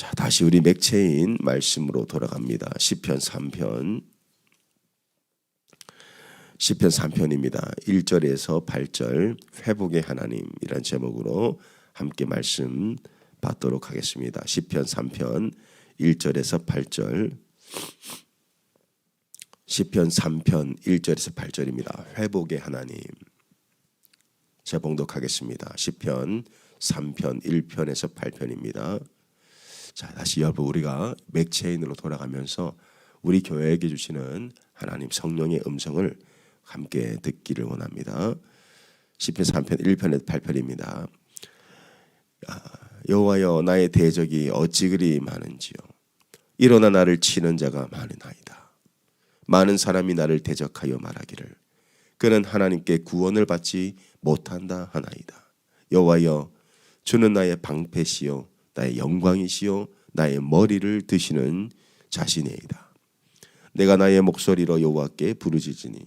자, 다시 우리 맥체인 말씀으로 돌아갑니다. 시편 3편. 시편 3편입니다. 1절에서 8절 회복의 하나님이란 제목으로 함께 말씀 받도록 하겠습니다. 시편 3편 1절에서 8절. 시편 3편 1절에서 8절입니다. 회복의 하나님. 제가 봉독하겠습니다. 시편 3편 1편에서 8편입니다. 자, 다시 여러분 우리가 맥체인으로 돌아가면서 우리 교회에게 주시는 하나님 성령의 음성을 함께 듣기를 원합니다. 시편 3편 1편에서 8편입니다. 여호와여, 나의 대적이 어찌 그리 많은지요. 일어나 나를 치는 자가 많으나이다. 많은 사람이 나를 대적하여 말하기를 그는 하나님께 구원을 받지 못한다 하나이다. 여호와여, 주는 나의 방패시요 나의 영광이시요 나의 머리를 드시는 자신이이다. 내가 나의 목소리로 여호와께 부르짖으니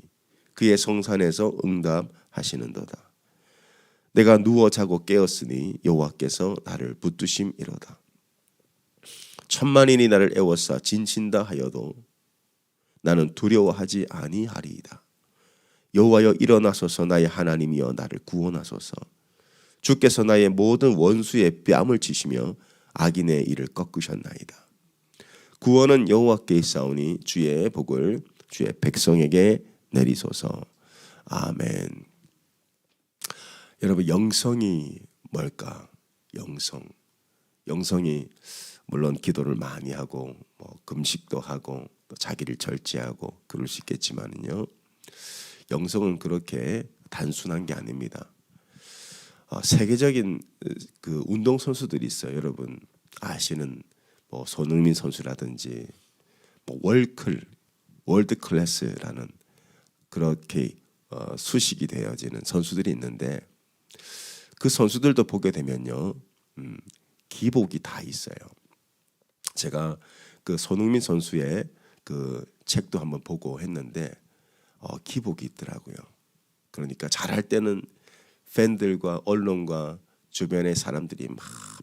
그의 성산에서 응답하시는도다. 내가 누워 자고 깨었으니 여호와께서 나를 붙드심이로다. 천만인이 나를 애워싸 진친다 하여도 나는 두려워하지 아니하리이다. 여호와여, 일어나소서. 나의 하나님이여 나를 구원하소서. 주께서 나의 모든 원수의 뺨을 치시며 악인의 일을 꺾으셨나이다. 구원은 여호와께 있사오니 주의 복을 주의 백성에게 내리소서. 아멘. 여러분, 영성이 뭘까? 영성이 물론 기도를 많이 하고 금식도 하고 또 자기를 절제하고 그럴 수 있겠지만은요, 영성은 그렇게 단순한 게 아닙니다. 세계적인 그 운동 선수들이 있어요. 여러분 아시는 손흥민 선수라든지 월드 클래스라는 그렇게 수식이 되어지는 선수들이 있는데, 그 선수들도 보게 되면요, 기복이 다 있어요. 제가 그 손흥민 선수의 그 책도 한번 보고 했는데 기복이 있더라고요. 그러니까 잘할 때는 팬들과 언론과 주변의 사람들이 막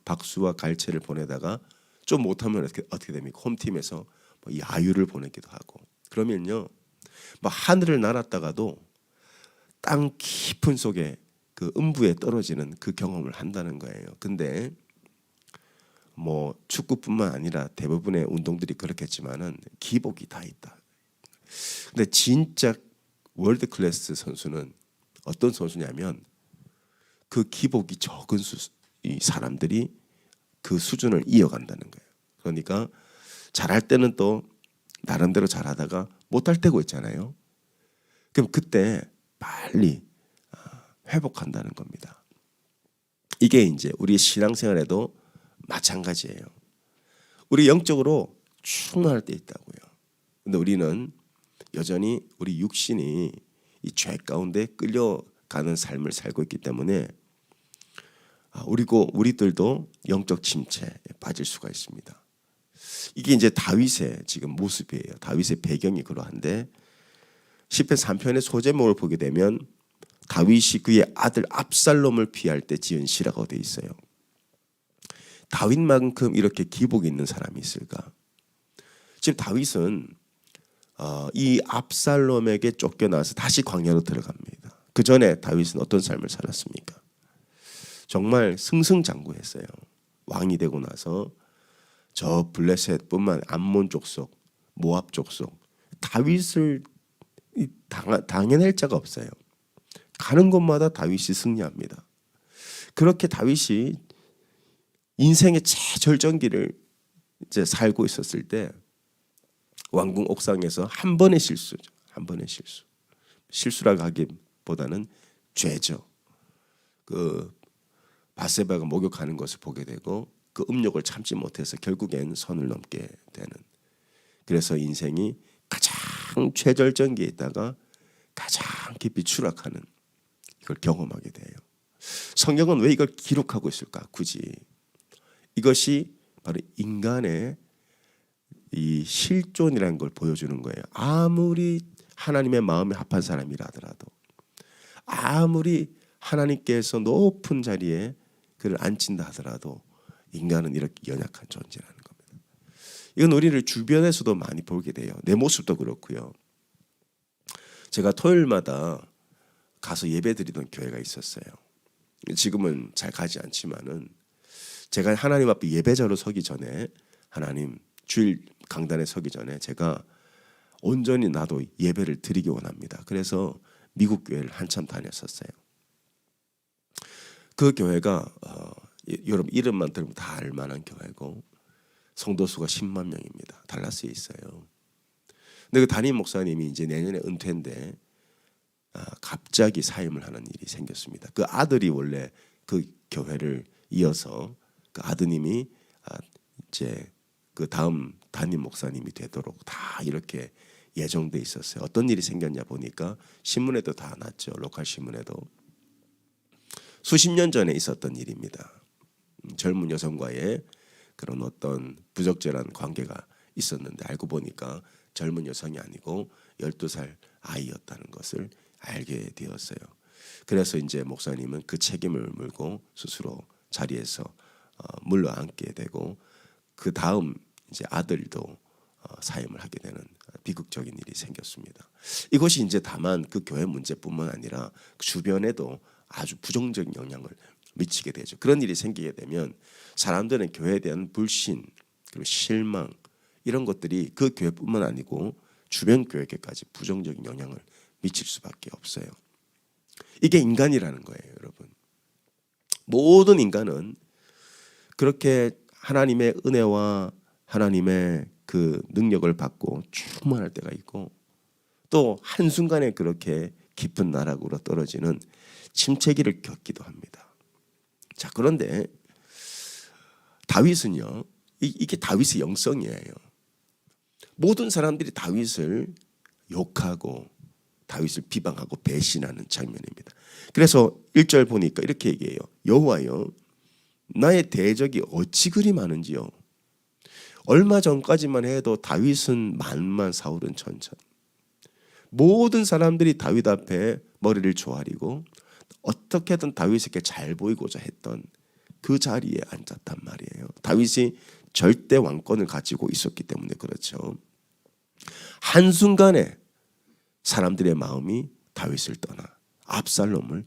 박수와 갈채를 보내다가 좀 못하면 어떻게 됩니까? 홈팀에서 야유를 보내기도 하고, 그러면요 하늘을 날았다가도 땅 깊은 속에 그 음부에 떨어지는 그 경험을 한다는 거예요. 근데 축구뿐만 아니라 대부분의 운동들이 그렇겠지만은 기복이 다 있다. 근데 진짜 월드 클래스 선수는 어떤 선수냐면 그 기복이 적은 이 사람들이 그 수준을 이어간다는 거예요. 그러니까 잘할 때는 또 나름대로 잘하다가 못할 때고 있잖아요. 그럼 그때 빨리 회복한다는 겁니다. 이게 이제 우리 신앙생활에도 마찬가지예요. 우리 영적으로 충만할 때 있다고요. 근데 우리는 여전히 우리 육신이 이 죄 가운데 끌려가는 삶을 살고 있기 때문에 우리들도 영적 침체에 빠질 수가 있습니다. 이게 이제 다윗의 지금 모습이에요. 다윗의 배경이 그러한데, 시편 3편의 소제목을 보게 되면 다윗이 그의 아들 압살롬을 피할 때 지은 시라고 되어 있어요. 다윗만큼 이렇게 기복이 있는 사람이 있을까? 지금 다윗은 이 압살롬에게 쫓겨나서 다시 광야로 들어갑니다. 그 전에 다윗은 어떤 삶을 살았습니까? 정말 승승장구했어요. 왕이 되고 나서 저 블레셋뿐만 암몬 족속, 모압 족속, 다윗을 당해낼 자가 없어요. 가는 곳마다 다윗이 승리합니다. 그렇게 다윗이 인생의 최절정기를 이제 살고 있었을 때 왕궁 옥상에서 한 번의 실수죠. 한 번의 실수라고 하기보다는 죄죠. 그 바세바가 목욕하는 것을 보게 되고 그 음욕을 참지 못해서 결국엔 선을 넘게 되는, 그래서 인생이 가장 최절정기에 있다가 가장 깊이 추락하는, 이걸 경험하게 돼요. 성경은 왜 이걸 기록하고 있을까? 굳이 이것이 바로 인간의 이 실존이라는 걸 보여주는 거예요. 아무리 하나님의 마음에 합한 사람이라 하더라도, 아무리 하나님께서 높은 자리에 그를 앉힌다 하더라도 인간은 이렇게 연약한 존재라는 거예요. 이건 우리를 주변에서도 많이 보게 돼요. 내 모습도 그렇고요. 제가 토요일마다 가서 예배드리던 교회가 있었어요. 지금은 잘 가지 않지만은 제가 하나님 앞에 예배자로 서기 전에, 하나님 주일 강단에 서기 전에 제가 온전히 나도 예배를 드리기 원합니다. 그래서 미국 교회를 한참 다녔었어요. 그 교회가 여러분 이름만 들으면 다 알만한 교회고 성도 수가 10만 명입니다. 달라스에 있어요. 근데 그 담임 목사님이 이제 내년에 은퇴인데 갑자기 사임을 하는 일이 생겼습니다. 그 아들이 원래 그 교회를 이어서 그 아드님이 이제 그 다음 담임 목사님이 되도록 다 이렇게 예정돼 있었어요. 어떤 일이 생겼냐 보니까 신문에도 다 났죠. 로컬 신문에도. 수십 년 전에 있었던 일입니다. 젊은 여성과의 그런 어떤 부적절한 관계가 있었는데 알고 보니까 젊은 여성이 아니고 12살 아이였다는 것을 알게 되었어요. 그래서 이제 목사님은 그 책임을 물고 스스로 자리에서 물러앉게 되고 그 다음 이제 아들도 사임을 하게 되는 비극적인 일이 생겼습니다. 이것이 이제 다만 그 교회 문제뿐만 아니라 주변에도 아주 부정적인 영향을 미치게 되죠. 그런 일이 생기게 되면 사람들은 교회에 대한 불신 그리고 실망 이런 것들이 그 교회뿐만 아니고 주변 교회에게까지 부정적인 영향을 미칠 수밖에 없어요. 이게 인간이라는 거예요, 여러분. 모든 인간은 그렇게 하나님의 은혜와 하나님의 그 능력을 받고 충만할 때가 있고 또 한순간에 그렇게 깊은 나락으로 떨어지는 침체기를 겪기도 합니다. 자, 그런데 다윗은요, 이게 다윗의 영성이에요. 모든 사람들이 다윗을 욕하고 다윗을 비방하고 배신하는 장면입니다. 그래서 1절 보니까 이렇게 얘기해요. 여호와여, 나의 대적이 어찌 그리 많은지요. 얼마 전까지만 해도 다윗은 만만, 사울은 천천. 모든 사람들이 다윗 앞에 머리를 조아리고 어떻게든 다윗에게 잘 보이고자 했던 그 자리에 앉았단 말이에요. 다윗이 절대 왕권을 가지고 있었기 때문에 그렇죠. 한순간에 사람들의 마음이 다윗을 떠나 압살롬을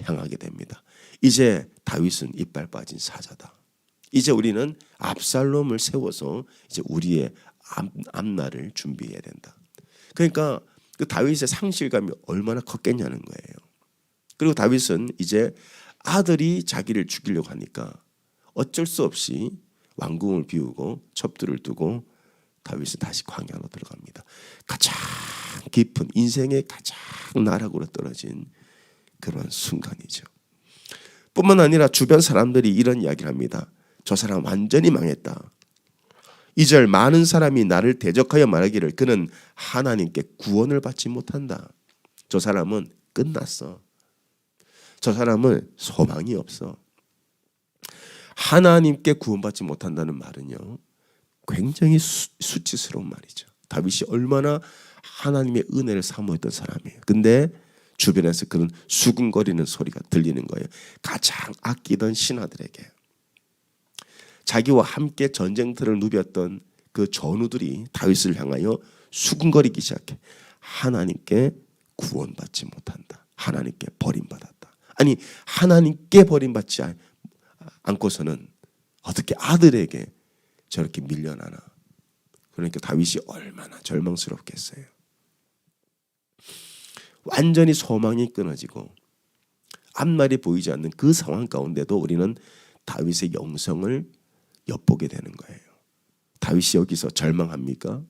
향하게 됩니다. 이제 다윗은 이빨 빠진 사자다. 이제 우리는 압살롬을 세워서 이제 우리의 앞날을 준비해야 된다. 그러니까 그 다윗의 상실감이 얼마나 컸겠냐는 거예요. 그리고 다윗은 이제 아들이 자기를 죽이려고 하니까 어쩔 수 없이 왕궁을 비우고 첩들을 두고 다윗은 다시 광야로 들어갑니다. 가장 깊은 인생의 가장 나락으로 떨어진 그런 순간이죠. 뿐만 아니라 주변 사람들이 이런 이야기를 합니다. 저 사람 완전히 망했다. 2절 많은 사람이 나를 대적하여 말하기를 그는 하나님께 구원을 받지 못한다. 저 사람은 끝났어. 저 사람은 소망이 없어. 하나님께 구원받지 못한다는 말은요, 굉장히 수치스러운 말이죠. 다윗이 얼마나 하나님의 은혜를 사모했던 사람이에요. 근데 주변에서 그런 수근거리는 소리가 들리는 거예요. 가장 아끼던 신하들에게. 자기와 함께 전쟁터를 누볐던 그 전우들이 다윗을 향하여 수근거리기 시작해. 하나님께 구원받지 못한다. 하나님께 버림받았다. 아니, 하나님께 버림받지 않고서는 어떻게 아들에게 저렇게 밀려나나. 그러니까 다윗이 얼마나 절망스럽겠어요. 완전히 소망이 끊어지고 앞날이 보이지 않는 그 상황 가운데도 우리는 다윗의 영성을 엿보게 되는 거예요. 다윗이 여기서 절망합니까?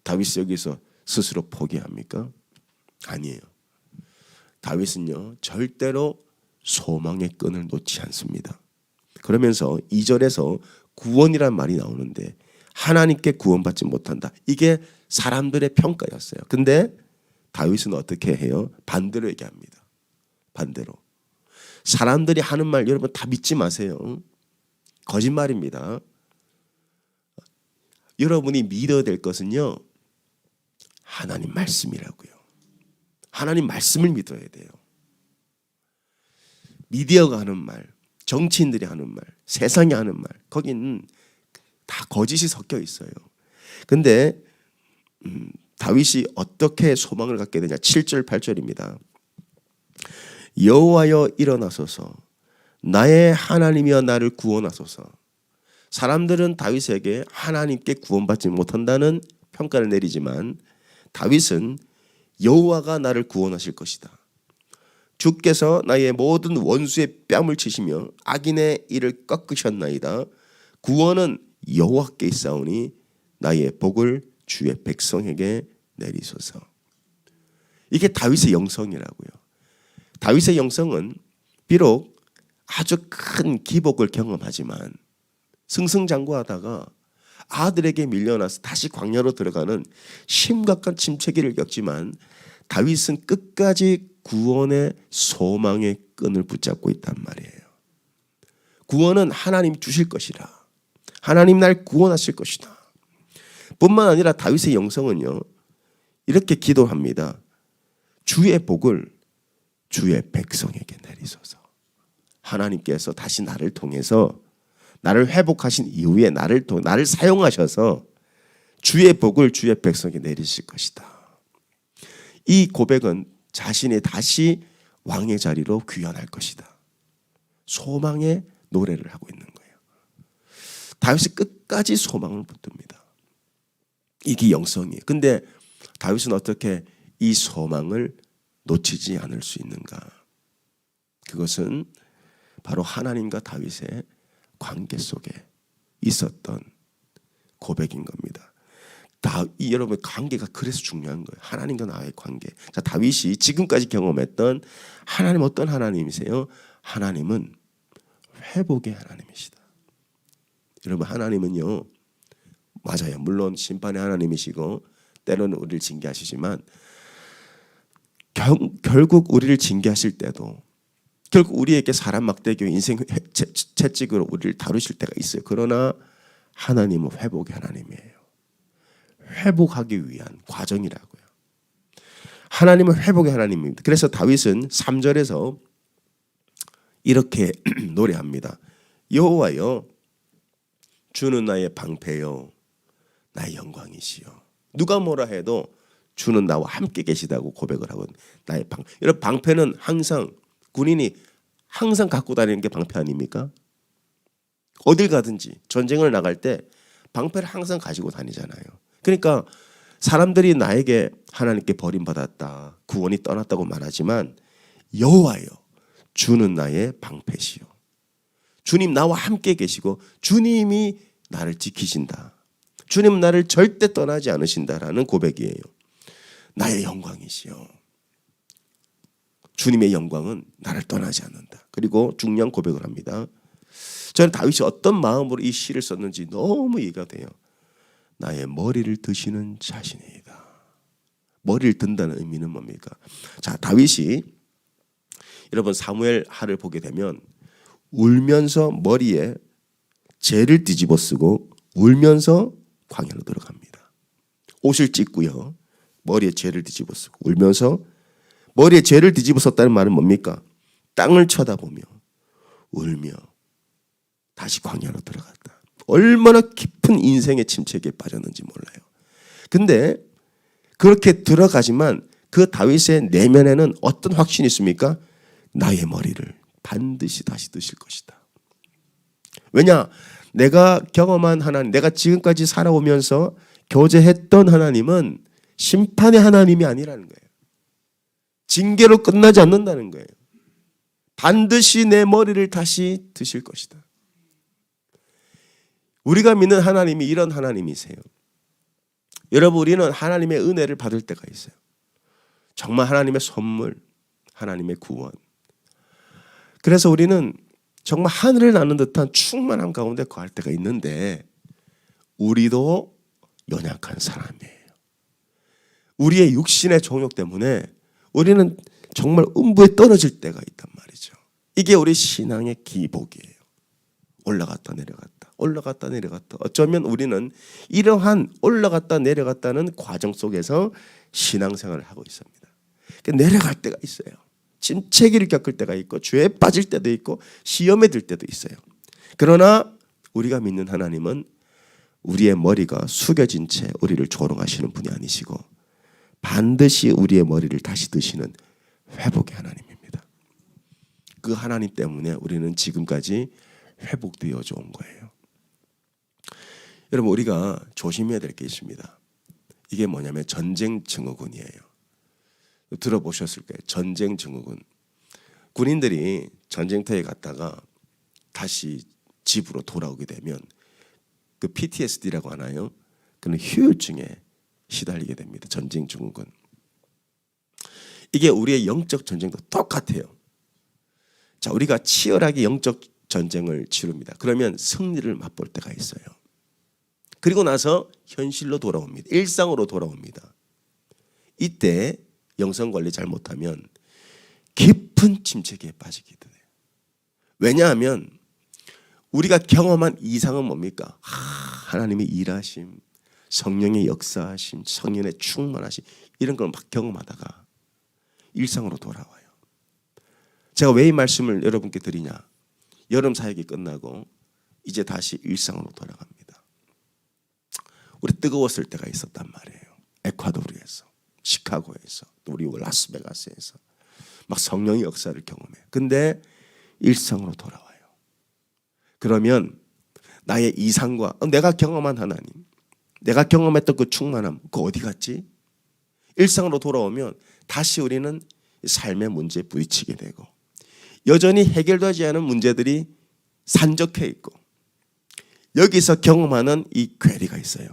다윗이 여기서 스스로 포기합니까? 아니에요. 다윗은요, 절대로 소망의 끈을 놓지 않습니다. 그러면서 2절에서 구원이란 말이 나오는데 하나님께 구원받지 못한다. 이게 사람들의 평가였어요. 근데 다윗은 어떻게 해요? 반대로 얘기합니다. 반대로. 사람들이 하는 말 여러분 다 믿지 마세요. 거짓말입니다. 여러분이 믿어야 될 것은요, 하나님 말씀이라고요. 하나님 말씀을 믿어야 돼요. 미디어가 하는 말, 정치인들이 하는 말, 세상이 하는 말, 거기는 다 거짓이 섞여 있어요. 근데 다윗이 어떻게 소망을 갖게 되냐? 7절 8절입니다. 여호와여 일어나소서, 나의 하나님이여 나를 구원하소서. 사람들은 다윗에게 하나님께 구원받지 못한다는 평가를 내리지만 다윗은 여호와가 나를 구원하실 것이다. 주께서 나의 모든 원수의 뺨을 치시며 악인의 이를 꺾으셨나이다. 구원은 여호와께 있사오니 나의 복을 주의 백성에게 내리소서. 이게 다윗의 영성이라고요. 다윗의 영성은 비록 아주 큰 기복을 경험하지만 승승장구하다가 아들에게 밀려나서 다시 광야로 들어가는 심각한 침체기를 겪지만 다윗은 끝까지 구원의 소망의 끈을 붙잡고 있단 말이에요. 구원은 하나님 주실 것이라. 하나님 날 구원하실 것이다. 뿐만 아니라 다윗의 영성은요, 이렇게 기도합니다. 주의 복을 주의 백성에게 내리소서. 하나님께서 다시 나를 통해서 나를 회복하신 이후에 나를 사용하셔서 주의 복을 주의 백성에게 내리실 것이다. 이 고백은 자신이 다시 왕의 자리로 귀환할 것이다. 소망의 노래를 하고 있는 거예요. 다윗이 끝까지 소망을 붙듭니다. 이게 영성이에요. 근데 다윗은 어떻게 이 소망을 놓치지 않을 수 있는가? 그것은 바로 하나님과 다윗의 관계 속에 있었던 고백인 겁니다. 여러분, 관계가 그래서 중요한 거예요. 하나님과 나의 관계. 자, 다윗이 지금까지 경험했던 하나님, 어떤 하나님이세요? 하나님은 회복의 하나님이시다. 여러분, 하나님은요, 맞아요. 물론 심판의 하나님이시고 때로는 우리를 징계하시지만 결국 우리를 징계하실 때도 결국 우리에게 사람 막대기와 인생 채찍으로 우리를 다루실 때가 있어요. 그러나 하나님은 회복의 하나님이에요. 회복하기 위한 과정이라고요. 하나님은 회복의 하나님입니다. 그래서 다윗은 3절에서 이렇게 노래합니다. 여호와여, 주는 나의 방패요 나의 영광이시여. 누가 뭐라 해도 주는 나와 함께 계시다고 고백을 하거든요. 나의 방패. 여러분, 방패는 항상 군인이 항상 갖고 다니는 게 방패 아닙니까? 어딜 가든지 전쟁을 나갈 때 방패를 항상 가지고 다니잖아요. 그러니까 사람들이 나에게 하나님께 버림받았다, 구원이 떠났다고 말하지만 여호와여, 주는 나의 방패시요. 주님 나와 함께 계시고 주님이 나를 지키신다. 주님은 나를 절대 떠나지 않으신다라는 고백이에요. 나의 영광이시요. 주님의 영광은 나를 떠나지 않는다. 그리고 중요한 고백을 합니다. 저는 다윗이 어떤 마음으로 이 시를 썼는지 너무 이해가 돼요. 나의 머리를 드시는 자신이다. 머리를 든다는 의미는 뭡니까? 자, 다윗이 여러분 사무엘 하를 보게 되면 울면서 머리에 재를 뒤집어 쓰고 울면서 광야로 들어갑니다. 옷을 찢고요. 머리에 재를 뒤집어 쓰고 울면서, 머리에 재를 뒤집어 썼다는 말은 뭡니까? 땅을 쳐다보며 울며 다시 광야로 들어갔다. 얼마나 깊은 인생의 침체기에 빠졌는지 몰라요. 근데 그렇게 들어가지만 그 다윗의 내면에는 어떤 확신이 있습니까? 나의 머리를 반드시 다시 드실 것이다. 왜냐? 내가 경험한 하나님, 내가 지금까지 살아오면서 교제했던 하나님은 심판의 하나님이 아니라는 거예요. 징계로 끝나지 않는다는 거예요. 반드시 내 머리를 다시 드실 것이다. 우리가 믿는 하나님이 이런 하나님이세요. 여러분, 우리는 하나님의 은혜를 받을 때가 있어요. 정말 하나님의 선물, 하나님의 구원. 그래서 우리는 정말 하늘을 나는 듯한 충만함 가운데 거할 때가 있는데 우리도 연약한 사람이에요. 우리의 육신의 정욕 때문에 우리는 정말 음부에 떨어질 때가 있단 말이죠. 이게 우리 신앙의 기복이에요. 올라갔다 내려갔다, 올라갔다 내려갔다. 어쩌면 우리는 이러한 올라갔다 내려갔다는 과정 속에서 신앙생활을 하고 있습니다. 내려갈 때가 있어요. 침체기를 겪을 때가 있고 죄에 빠질 때도 있고 시험에 들 때도 있어요. 그러나 우리가 믿는 하나님은 우리의 머리가 숙여진 채 우리를 조롱하시는 분이 아니시고 반드시 우리의 머리를 다시 드시는 회복의 하나님입니다. 그 하나님 때문에 우리는 지금까지 회복되어져 온 거예요. 여러분, 우리가 조심해야 될 게 있습니다. 이게 뭐냐면 전쟁 증후군이에요. 들어보셨을 거예요. 전쟁 증후군. 군인들이 전쟁터에 갔다가 다시 집으로 돌아오게 되면 그 PTSD라고 하나요? 그런 후유증에 시달리게 됩니다. 전쟁 증후군. 이게 우리의 영적 전쟁도 똑같아요. 자, 우리가 치열하게 영적 전쟁을 치릅니다. 그러면 승리를 맛볼 때가 있어요. 그리고 나서 현실로 돌아옵니다. 일상으로 돌아옵니다. 이때 영성 관리 잘못하면 깊은 침체기에 빠지게 돼요. 왜냐하면 우리가 경험한 이상은 뭡니까? 하나님의 일하심, 성령의 역사하심, 성령의 충만하심, 이런 걸 막 경험하다가 일상으로 돌아와요. 제가 왜 이 말씀을 여러분께 드리냐? 여름 사역이 끝나고 이제 다시 일상으로 돌아갑니다. 우리 뜨거웠을 때가 있었단 말이에요. 에콰도르에서, 시카고에서, 또 우리 라스베가스에서 막 성령의 역사를 경험해. 근데 일상으로 돌아와요. 그러면 나의 이상과 내가 경험한 하나님, 내가 경험했던 그 충만함, 그거 어디 갔지? 일상으로 돌아오면 다시 우리는 삶의 문제에 부딪히게 되고 여전히 해결되지 않은 문제들이 산적해 있고 여기서 경험하는 이 괴리가 있어요.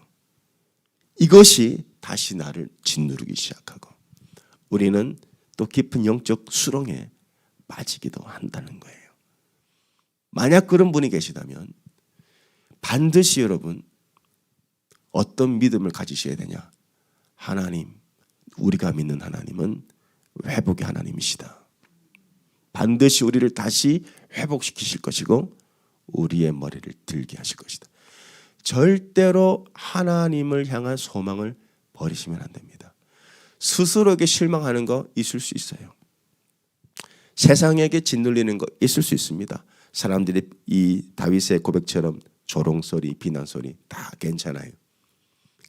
이것이 다시 나를 짓누르기 시작하고 우리는 또 깊은 영적 수렁에 빠지기도 한다는 거예요. 만약 그런 분이 계시다면 반드시 여러분 어떤 믿음을 가지셔야 되냐? 하나님, 우리가 믿는 하나님은 회복의 하나님이시다. 반드시 우리를 다시 회복시키실 것이고 우리의 머리를 들게 하실 것이다. 절대로 하나님을 향한 소망을 버리시면 안 됩니다. 스스로에게 실망하는 거 있을 수 있어요. 세상에게 짓눌리는 거 있을 수 있습니다. 사람들이 이 다윗의 고백처럼 조롱소리, 비난소리 다 괜찮아요.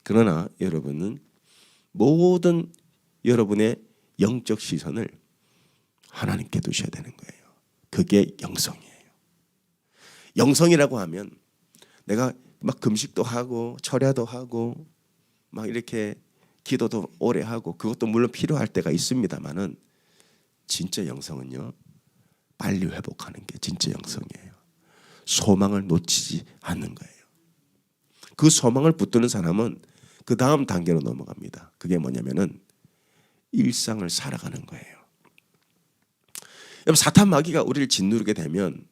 그러나 여러분은 모든 여러분의 영적 시선을 하나님께 두셔야 되는 거예요. 그게 영성이에요. 영성이라고 하면 내가 막 금식도 하고 철야도 하고 막 이렇게 기도도 오래 하고 그것도 물론 필요할 때가 있습니다만은 진짜 영성은요, 빨리 회복하는 게 진짜 영성이에요. 소망을 놓치지 않는 거예요. 그 소망을 붙드는 사람은 그 다음 단계로 넘어갑니다. 그게 뭐냐면은 일상을 살아가는 거예요. 여러분, 사탄 마귀가 우리를 짓누르게 되면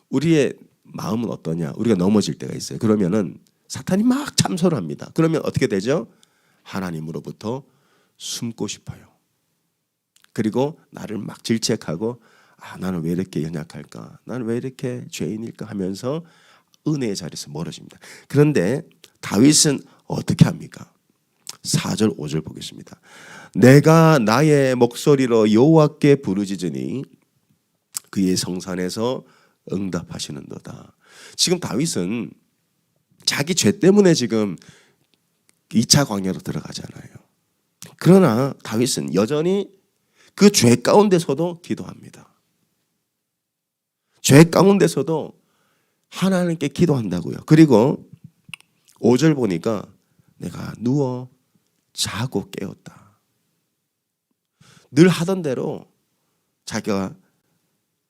우리의 마음은 어떠냐? 우리가 넘어질 때가 있어요. 그러면은 사탄이 막 참소를 합니다. 그러면 어떻게 되죠? 하나님으로부터 숨고 싶어요. 그리고 나를 막 질책하고 나는 왜 이렇게 연약할까? 나는 왜 이렇게 죄인일까? 하면서 은혜의 자리에서 멀어집니다. 그런데 다윗은 어떻게 합니까? 4절 5절 보겠습니다. 내가 나의 목소리로 여호와께 부르짖으니 그의 성산에서 응답하시는도다. 지금 다윗은 자기 죄 때문에 지금 2차 광야로 들어가잖아요. 그러나 다윗은 여전히 그 죄 가운데서도 기도합니다. 죄 가운데서도 하나님께 기도한다고요. 그리고 5절 보니까 내가 누워 자고 깨었다. 늘 하던 대로 자기가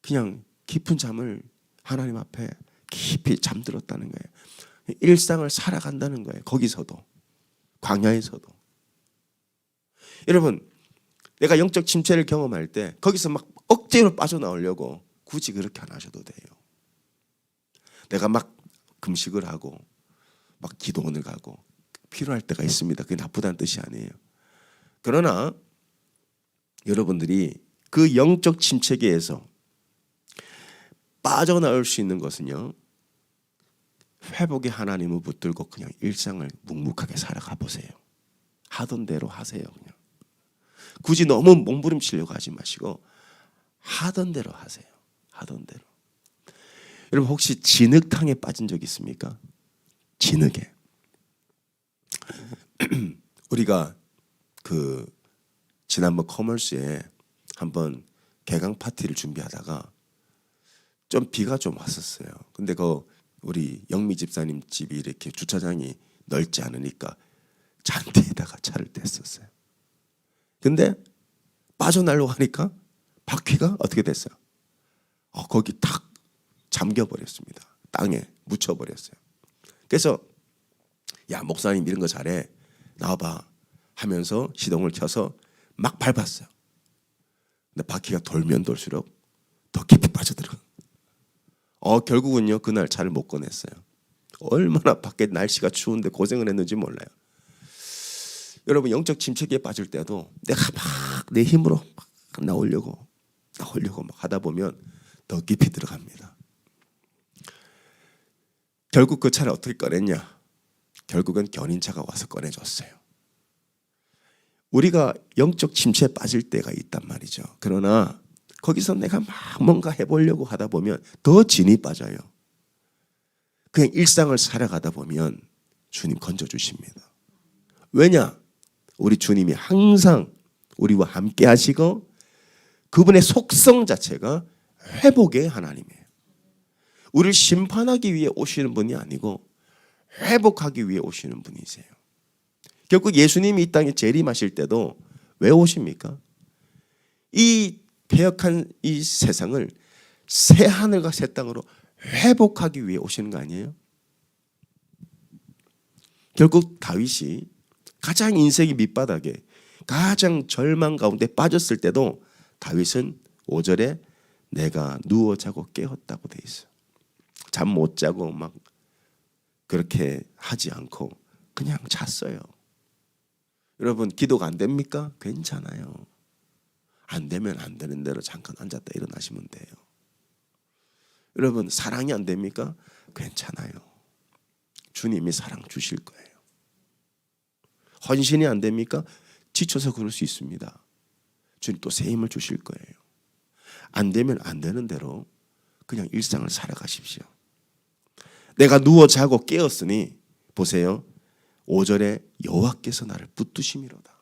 그냥 깊은 잠을 하나님 앞에 깊이 잠들었다는 거예요. 일상을 살아간다는 거예요. 거기서도, 광야에서도. 여러분, 내가 영적 침체를 경험할 때 거기서 막 억지로 빠져나오려고 굳이 그렇게 안 하셔도 돼요. 내가 막 금식을 하고 막 기도원을 가고 필요할 때가 있습니다. 그게 나쁘다는 뜻이 아니에요. 그러나 여러분들이 그 영적 침체기에서 빠져나올 수 있는 것은요, 회복의 하나님을 붙들고 그냥 일상을 묵묵하게 살아가 보세요. 하던 대로 하세요. 그냥 굳이 너무 몸부림치려고 하지 마시고 하던 대로 하세요. 하던 대로. 여러분, 혹시 진흙탕에 빠진 적 있습니까? 진흙에. 우리가 그 지난번 커머스에 한번 개강 파티를 준비하다가 좀 비가 좀 왔었어요. 근데 그 우리 영미 집사님 집이 이렇게 주차장이 넓지 않으니까 잔디에다가 차를 댔었어요. 근데 빠져나려고 하니까 바퀴가 어떻게 됐어요? 거기 탁 잠겨버렸습니다. 땅에 묻혀버렸어요. 그래서 야, 목사님 이런 거 잘해, 나와봐 하면서 시동을 켜서 막 밟았어요. 근데 바퀴가 돌면 돌수록 더 깊이 빠져들어. 결국은요 그날 차를 못 꺼냈어요. 얼마나 밖에 날씨가 추운데 고생을 했는지 몰라요. 여러분, 영적 침체기에 빠질 때도 내가 막 내 힘으로 막 나오려고 막 하다 보면 더 깊이 들어갑니다. 결국 그 차를 어떻게 꺼냈냐? 결국은 견인차가 와서 꺼내줬어요. 우리가 영적 침체에 빠질 때가 있단 말이죠. 그러나 거기서 내가 막 뭔가 해보려고 하다 보면 더 진이 빠져요. 그냥 일상을 살아가다 보면 주님 건져주십니다. 왜냐? 우리 주님이 항상 우리와 함께 하시고 그분의 속성 자체가 회복의 하나님이에요. 우리를 심판하기 위해 오시는 분이 아니고 회복하기 위해 오시는 분이세요. 결국 예수님이 이 땅에 재림하실 때도 왜 오십니까? 이 패역한 이 세상을 새 하늘과 새 땅으로 회복하기 위해 오시는 거 아니에요? 결국 다윗이 가장 인생의 밑바닥에 가장 절망 가운데 빠졌을 때도 다윗은 5절에 내가 누워 자고 깨었다고 돼 있어요. 잠 못 자고 막 그렇게 하지 않고 그냥 잤어요. 여러분, 기도가 안 됩니까? 괜찮아요. 안 되면 안 되는 대로 잠깐 앉았다 일어나시면 돼요. 여러분, 사랑이 안 됩니까? 괜찮아요. 주님이 사랑 주실 거예요. 헌신이 안 됩니까? 지쳐서 그럴 수 있습니다. 주님 또 새 힘을 주실 거예요. 안 되면 안 되는 대로 그냥 일상을 살아가십시오. 내가 누워 자고 깨었으니 보세요. 5절에 여호와께서 나를 붙드심이로다.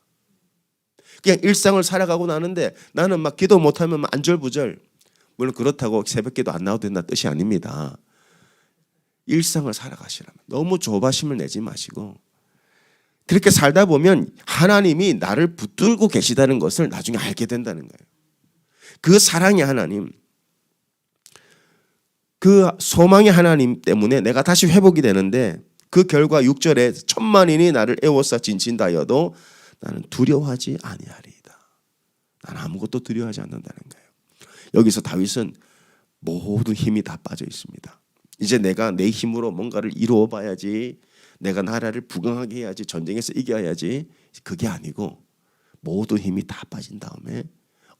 그냥 일상을 살아가고 나는데 나는 막 기도 못하면 안절부절. 물론 그렇다고 새벽기도 안 나와도 된다는 뜻이 아닙니다. 일상을 살아가시라면 너무 조바심을 내지 마시고 그렇게 살다 보면 하나님이 나를 붙들고 계시다는 것을 나중에 알게 된다는 거예요. 그 사랑의 하나님, 그 소망의 하나님 때문에 내가 다시 회복이 되는데 그 결과 6절에 천만인이 나를 애워싸 진친다여도 나는 두려워하지 아니하리이다. 나는 아무것도 두려워하지 않는다는 거예요. 여기서 다윗은 모든 힘이 다 빠져 있습니다. 이제 내가 내 힘으로 뭔가를 이루어 봐야지, 내가 나라를 부강하게 해야지, 전쟁에서 이겨야지, 그게 아니고 모든 힘이 다 빠진 다음에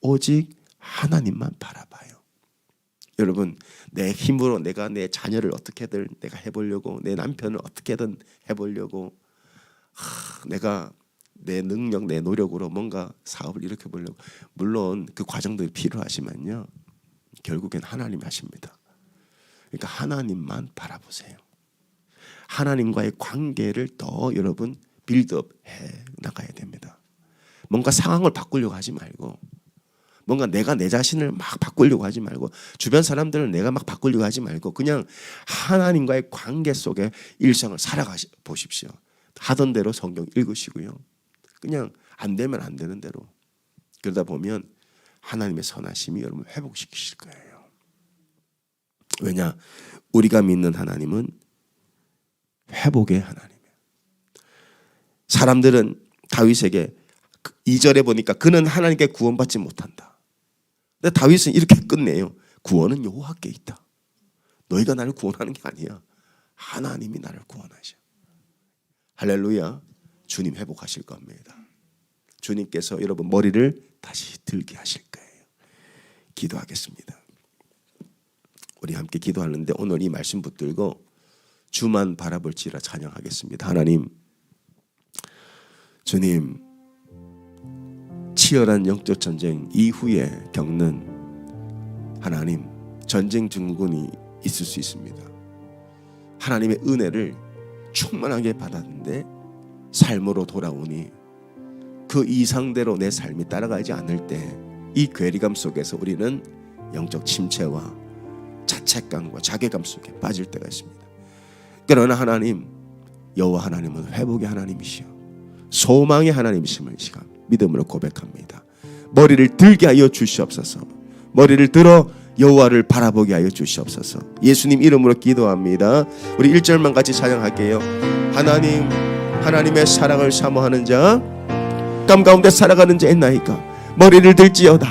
오직 하나님만 바라봐요. 여러분, 내 힘으로 내가 내 자녀를 어떻게든 내가 해보려고, 내 남편을 어떻게든 해보려고, 내가 내 능력, 내 노력으로 뭔가 사업을 일으켜보려고, 물론 그 과정들이 필요하지만요, 결국엔 하나님이 하십니다. 그러니까 하나님만 바라보세요. 하나님과의 관계를 더 여러분 빌드업 해 나가야 됩니다. 뭔가 상황을 바꾸려고 하지 말고, 뭔가 내가 내 자신을 막 바꾸려고 하지 말고, 주변 사람들을 내가 막 바꾸려고 하지 말고 그냥 하나님과의 관계 속에 일상을 살아가시 보십시오. 하던 대로 성경 읽으시고요. 그냥 안 되면 안 되는 대로. 그러다 보면 하나님의 선하심이 여러분 회복시키실 거예요. 왜냐? 우리가 믿는 하나님은 회복의 하나님이에요. 사람들은 다윗에게 2절에 보니까 그는 하나님께 구원받지 못한다. 근데 다윗은 이렇게 끝내요. 구원은 여호와께 있다. 너희가 나를 구원하는 게 아니야. 하나님이 나를 구원하셔. 할렐루야. 주님 회복하실 겁니다. 주님께서 여러분 머리를 다시 들게 하실 거예요. 기도하겠습니다. 우리 함께 기도하는데 오늘 이 말씀 붙들고 주만 바라볼지라 찬양하겠습니다. 하나님, 주님, 치열한 영적 전쟁 이후에 겪는 하나님 전쟁 증후군이 있을 수 있습니다. 하나님의 은혜를 충만하게 받았는데 삶으로 돌아오니 그 이상대로 내 삶이 따라가지 않을 때 이 괴리감 속에서 우리는 영적 침체와 자책감과 자괴감 속에 빠질 때가 있습니다. 그러나 하나님, 여호와 하나님은 회복의 하나님이시여 소망의 하나님이심을 시간 믿음으로 고백합니다. 머리를 들게 하여 주시옵소서. 머리를 들어 여호와를 바라보게 하여 주시옵소서. 예수님 이름으로 기도합니다. 우리 1절만 같이 찬양할게요. 하나님, 하나님의 사랑을 사모하는 자, 감 가운데 살아가는 자 있나이까? 머리를 들지어다.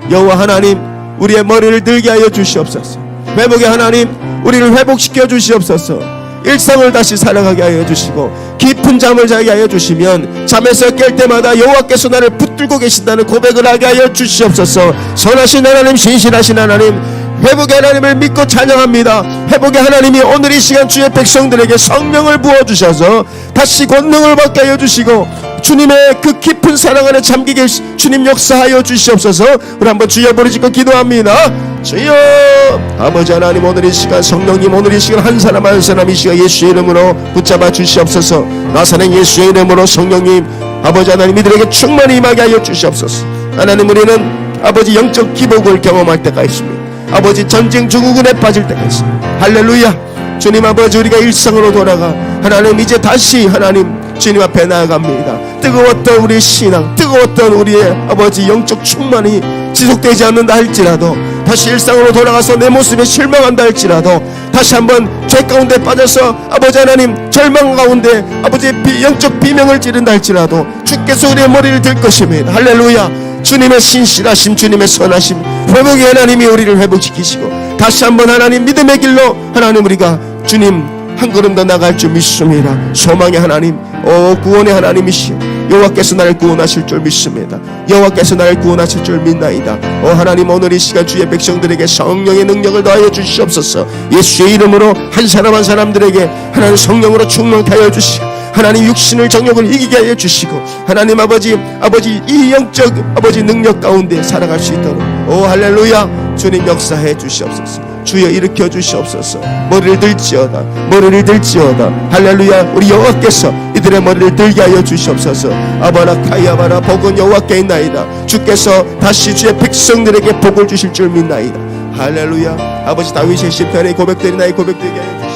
여호와 하나님, 우리의 머리를 들게 하여 주시옵소서. 회복의 하나님, 우리를 회복시켜 주시옵소서. 일상을 다시 살아가게 하여 주시고 깊은 잠을 자게 하여 주시면 잠에서 깰 때마다 여호와께서 나를 붙들고 계신다는 고백을 하게 하여 주시옵소서. 선하신 하나님, 신실하신 하나님, 회복의 하나님을 믿고 찬양합니다. 회복의 하나님이 오늘 이 시간 주의 백성들에게 성령을 부어주셔서 다시 권능을 받게 하여 주시고 주님의 그 깊은 사랑 안에 잠기게 주님 역사하여 주시옵소서. 우리 한번 주여 부르짖고 기도합니다. 주여 아버지 하나님, 오늘 이 시간 성령님, 오늘 이 시간 한 사람 한 사람 이 시간 예수의 이름으로 붙잡아 주시옵소서. 나사렛 예수의 이름으로 성령님 아버지 하나님 이들에게 충만히 임하게 하여 주시옵소서. 하나님, 우리는 아버지 영적 기복을 경험할 때가 있습니다. 아버지 전쟁 증후군에 빠질 때가 있습니다. 할렐루야. 주님 아버지, 우리가 일상으로 돌아가 하나님 이제 다시 하나님 주님 앞에 나아갑니다. 뜨거웠던 우리의 신앙, 뜨거웠던 우리의 아버지 영적 충만이 지속되지 않는다 할지라도 다시 일상으로 돌아가서 내 모습에 실망한다 할지라도 다시 한번 죄 가운데 빠져서 아버지 하나님 절망 가운데 아버지 영적 비명을 지른다 할지라도 주께서 우리의 머리를 들 것입니다. 할렐루야. 주님의 신실하심, 주님의 선하심, 회복의 하나님이 우리를 회복시키시고 다시 한번 하나님 믿음의 길로 하나님 우리가 주님 한 걸음 더 나갈 줄 믿습니다. 소망의 하나님, 구원의 하나님이시여 여호와께서 나를 구원하실 줄 믿습니다. 여호와께서 나를 구원하실 줄 믿나이다. 하나님, 오늘 이 시간 주의 백성들에게 성령의 능력을 더하여 주시옵소서. 예수의 이름으로 한 사람 한 사람들에게 하나님 성령으로 충만케 하여 주시고 하나님 육신을 정욕을 이기게 하여 주시고 하나님 아버지 이 영적 아버지 능력 가운데 살아갈 수 있도록 할렐루야. 주님 역사해 주시옵소서. 주여 일으켜 주시옵소서. 머리를 들지어다, 머리를 들지어다. 할렐루야. 우리 여호와께서 이들의 머리를 들게 하여 주시옵소서. 아바라카야바라. 복은 여호와께 있나이다. 주께서 다시 주의 백성들에게 복을 주실 줄 믿나이다. 할렐루야. 아버지 다윗의 시편의 고백들이 나의 고백되게 하여 주시옵소서.